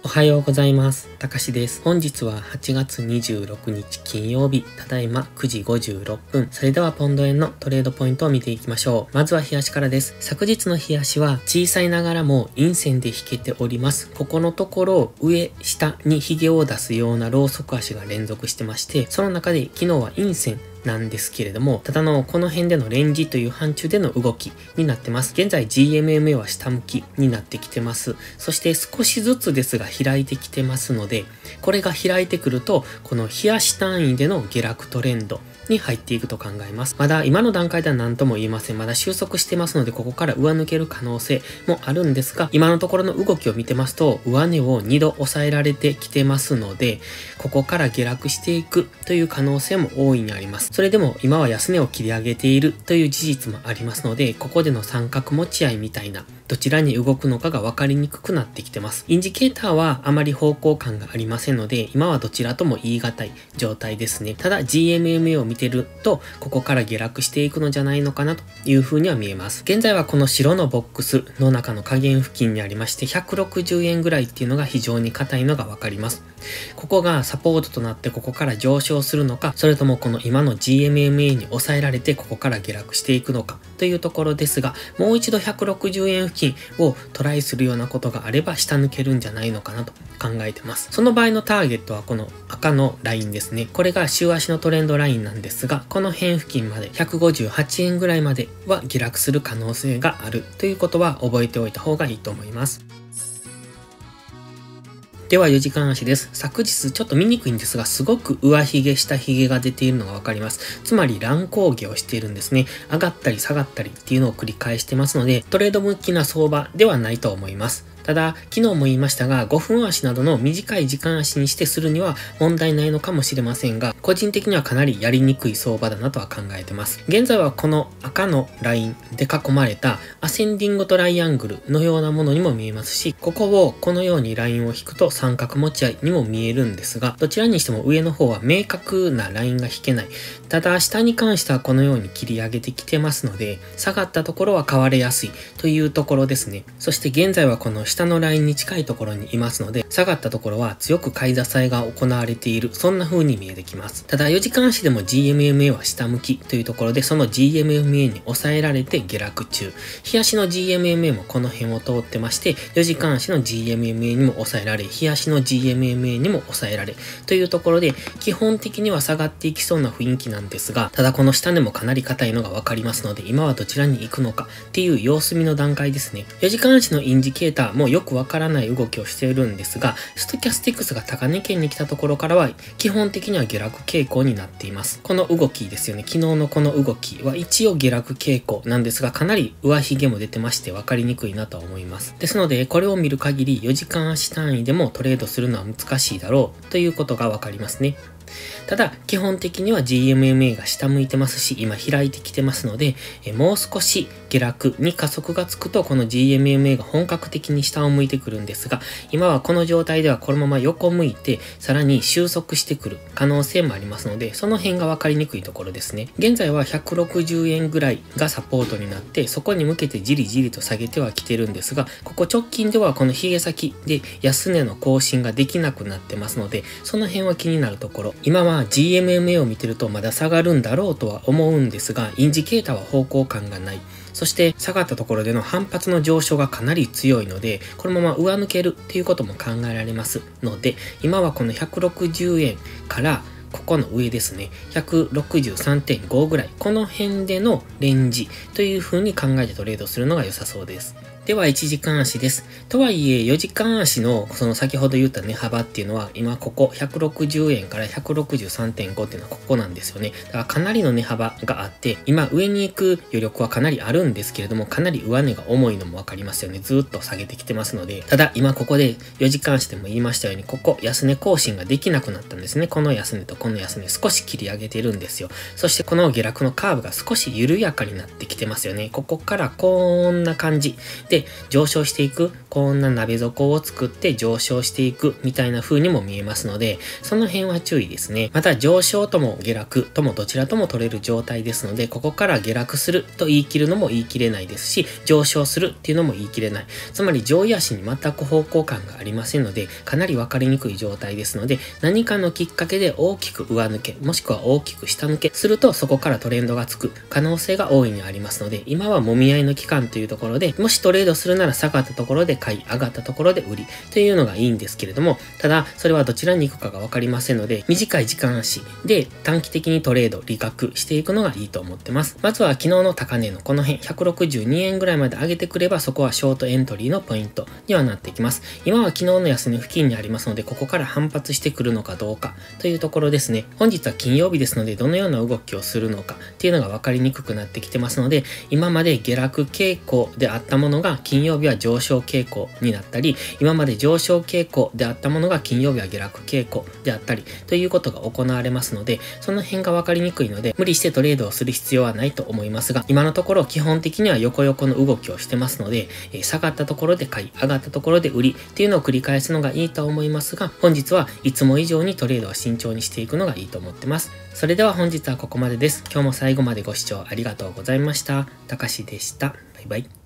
おはようございます。たかしです。本日は8月26日金曜日、ただいま9時56分。それではポンド円のトレードポイントを見ていきましょう。まずは日足からです。昨日の日足は小さいながらも陰線で引けております。ここのところ上、下に髭を出すようなローソク足が連続してまして、その中で昨日は陰線なんですけれども、ただこの辺でのレンジという範疇での動きになってます。現在 GMMA は下向きになってきてます。そして少しずつですが開いてきてますので、これが開いてくると、この日足単位での下落トレンドに入っていくと考えます。まだ今の段階では何とも言えません。まだ収束してますので、ここから上抜ける可能性もあるんですが、今のところの動きを見てますと、上値を2度抑えられてきてますので、ここから下落していくという可能性も大いにあります。それでも今は安値を切り上げているという事実もありますので、ここでの三角持ち合いみたいな、どちらに動くのかが分かりにくくなってきてます。インジケーターはあまり方向感がありませんので、今はどちらとも言い難い状態ですね。ただ GMMA を見てると、ここから下落していくのじゃないのかなという風には見えます。現在はこの白のボックスの中の下限付近にありまして、160円ぐらいっていうのが非常に硬いのが分かります。ここがサポートとなってここから上昇するのか、それともこの今の GMMA に抑えられてここから下落していくのかというところですが、もう一度160円付近をトライするようなことがあれば下抜けるんじゃないのかなと考えてます。その場合のターゲットはこの赤のラインですね。これが週足のトレンドラインなんですが、この辺付近まで158円ぐらいまでは下落する可能性があるということは覚えておいた方がいいと思います。では4時間足です。昨日ちょっと見にくいんですが、すごく上髭下髭が出ているのがわかります。つまり乱高下をしているんですね。上がったり下がったりっていうのを繰り返してますので、トレード向きな相場ではないと思います。ただ、昨日も言いましたが、5分足などの短い時間足にしてするには問題ないのかもしれませんが、個人的にはかなりやりにくい相場だなとは考えてます。現在はこの赤のラインで囲まれたアセンディングトライアングルのようなものにも見えますし、ここをこのようにラインを引くと三角持ち合いにも見えるんですが、どちらにしても上の方は明確なラインが引けない。ただ、下に関してはこのように切り上げてきてますので、下がったところは買われやすいというところですね。そして現在はこの下のラインに近いところにいますので、下がったところは強く買い支えが行われている、そんな風に見えてきます。ただ4時間足でも GMMA は下向きというところで、その GMMA に抑えられて下落中。日足の GMMA もこの辺を通ってまして、4時間足の GMMA にも抑えられ、日足の GMMA にも抑えられというところで、基本的には下がっていきそうな雰囲気なんですが、ただこの下値もかなり硬いのがわかりますので、今はどちらに行くのかっていう様子見の段階ですね。4時間足のインジケーターもよくわからない動きをしているんですが、ストキャスティクスが高値圏に来たところからは基本的には下落傾向になっています。この動きですよね。昨日のこの動きは一応下落傾向なんですが、かなり上髭も出てまして分かりにくいなとは思います。ですので、これを見る限り4時間足単位でもトレードするのは難しいだろうということが分かりますね。ただ、基本的には GMMA が下向いてますし、今開いてきてますので、もう少し下落に加速がつくと、この GMMA が本格的に下を向いてくるんですが、今はこの状態ではこのまま横向いて、さらに収束してくる可能性もありますので、その辺が分かりにくいところですね。現在は160円ぐらいがサポートになって、そこに向けてじりじりと下げてはきてるんですが、ここ直近ではこの髭先で安値の更新ができなくなってますので、その辺は気になるところ。今は GMMA を見てるとまだ下がるんだろうとは思うんですが、インジケーターは方向感がない。そして下がったところでの反発の上昇がかなり強いので、このまま上抜けるっていうことも考えられますので、今はこの160円からここの上ですね、163.5 ぐらい、この辺でのレンジという風に考えてトレードするのが良さそうです。では1時間足です。とはいえ4時間足のその先ほど言った値幅っていうのは今ここ160円から 163.5 っていうのはここなんですよね。だからかなりの値幅があって今上に行く余力はかなりあるんですけれどもかなり上値が重いのもわかりますよね。ずーっと下げてきてますので、ただ今ここで4時間足でも言いましたようにここ安値更新ができなくなったんですね。この安値とこの安値少し切り上げてるんですよ。そしてこの下落のカーブが少し緩やかになってきてますよね。ここからこんな感じでで上昇していく、こんな鍋底を作って上昇していくみたいな風にも見えますので、その辺は注意ですね。また上昇とも下落ともどちらとも取れる状態ですので、ここから下落すると言い切るのも言い切れないですし、上昇するっていうのも言い切れない。つまり上位足に全く方向感がありませんので、かなり分かりにくい状態ですので、何かのきっかけで大きく上抜け、もしくは大きく下抜けすると、そこからトレンドがつく可能性が大いにありますので、今は揉み合いの期間というところで、もしトレードするなら下がったところで買い、上がったところで売りというのがいいんですけれども、ただそれはどちらに行くかが分かりませんので、短い時間足で短期的にトレード、利確していくのがいいと思ってます。まずは昨日の高値のこの辺、162円ぐらいまで上げてくれば、そこはショートエントリーのポイントにはなってきます。今は昨日の安値付近にありますので、ここから反発してくるのかどうかというところですね。本日は金曜日ですので、どのような動きをするのかっていうのが分かりにくくなってきてますので、今まで下落傾向であったものが金曜日は上昇傾向になったり、今まで上昇傾向であったものが金曜日は下落傾向であったりということが行われますので、その辺が分かりにくいので、無理してトレードをする必要はないと思いますが、今のところ基本的には横の動きをしてますので、下がったところで買い、上がったところで売りっていうのを繰り返すのがいいと思いますが、本日はいつも以上にトレードは慎重にしていくのがいいと思ってます。それでは本日はここまでです。今日も最後までご視聴ありがとうございました。たかしでした。バイバイ。